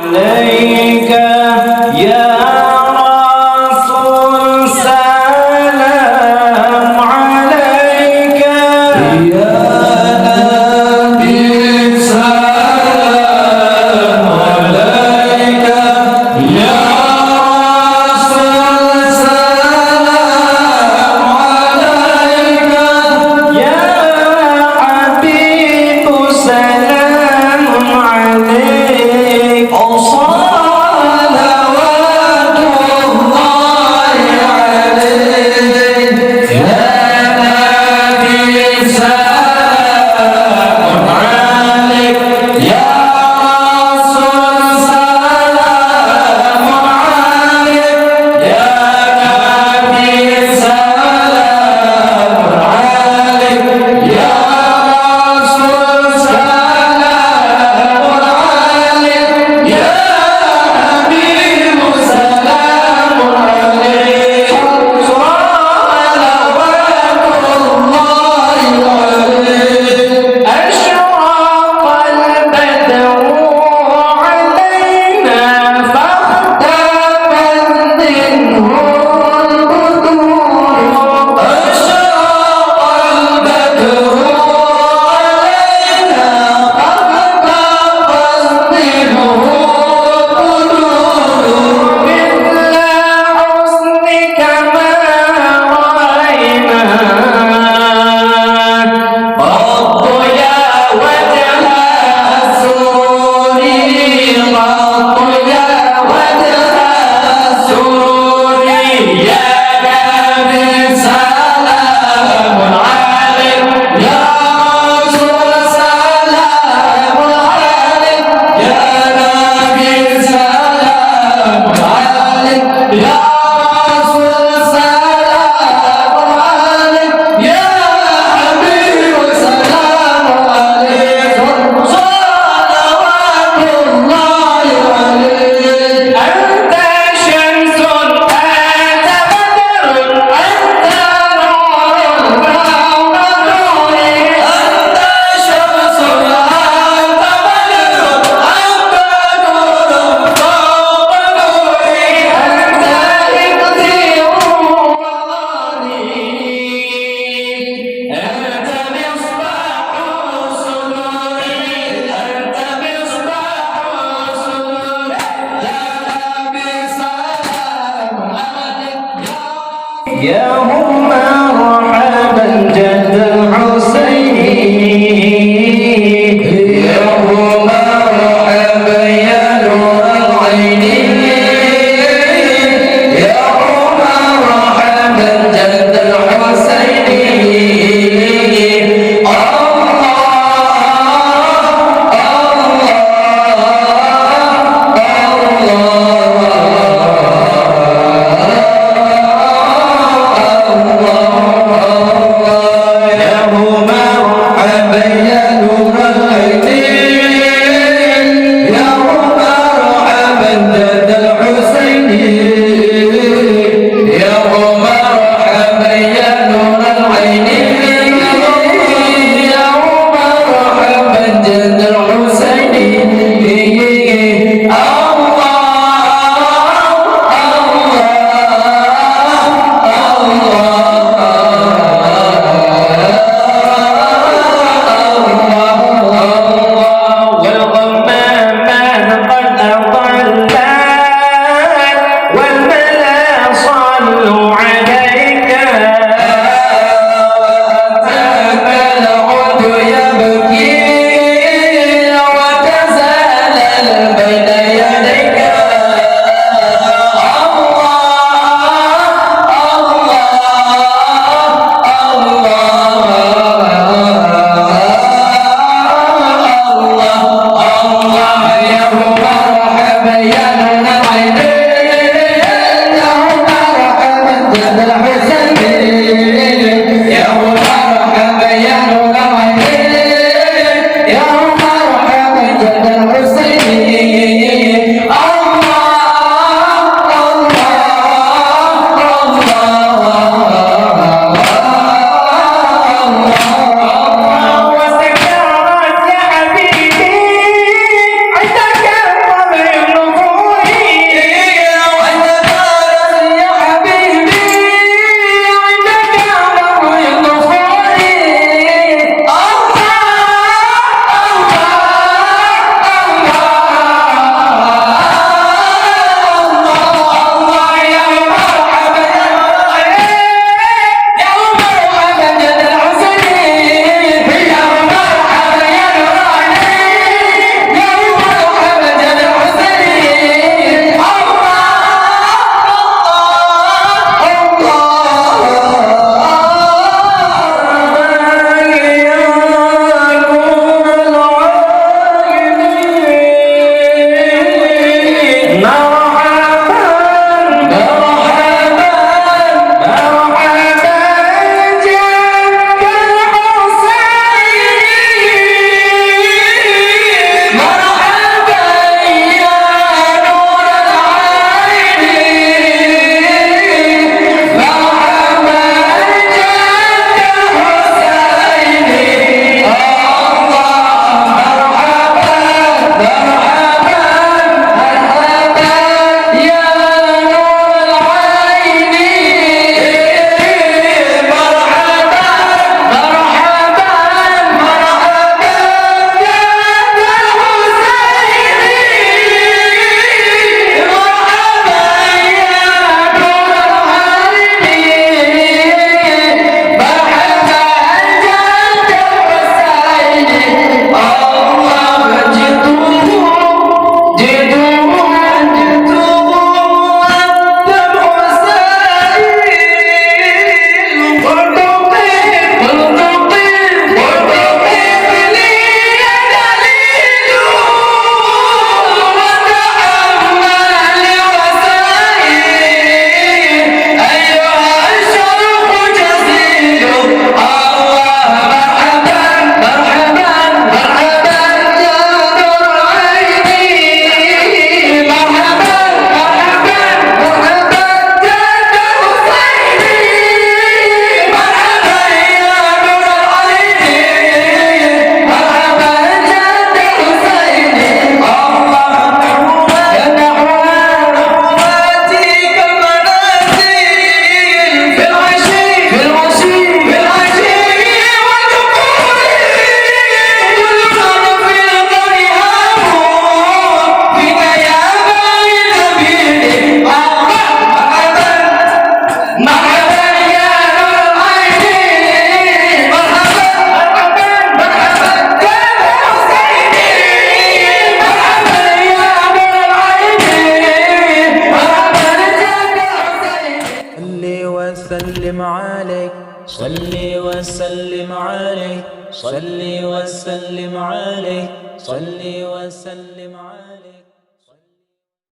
عليك يا رسول سلام عليك يا نبي سلام عليك يا رسول سلام عليك يا حبيب سلام عليك صلوات الله عليك يا نبي سلام عليك يا رسول سلام عليك يا نبي سلام عليك يا رسول سلام عليك يا حبيب سلام عليك صلوات الله عليك أشرق البدر علينا فاختفت منه البدور أشرق البدر علينا فاختفت منه البدور مثل حسنك ما رأينا قط يا وجه السرور قط يا وجه السرور يا نبي سلام عليك يا رسول سلام عليك يا نبي سلام عليك يا رسول سلام عليك يا حبيب سلام عليك صلوات الله عليك أنت شمس أنت بدر أنت نور فوق نور أنت شمس أنت بدر أنت نور فوق نور أنت إقدير وظني أنت مصباح الصدور أنت مصباح الصدور يا نبي سلام عليك يا هم مرحبا جد الحسين يا هم مرحبا يا نور العين يا هم مرحبا جد الحسين يا هم وسلم عليك صلي وسلم عليك صلي وسلم عليك صلي وسلم عليك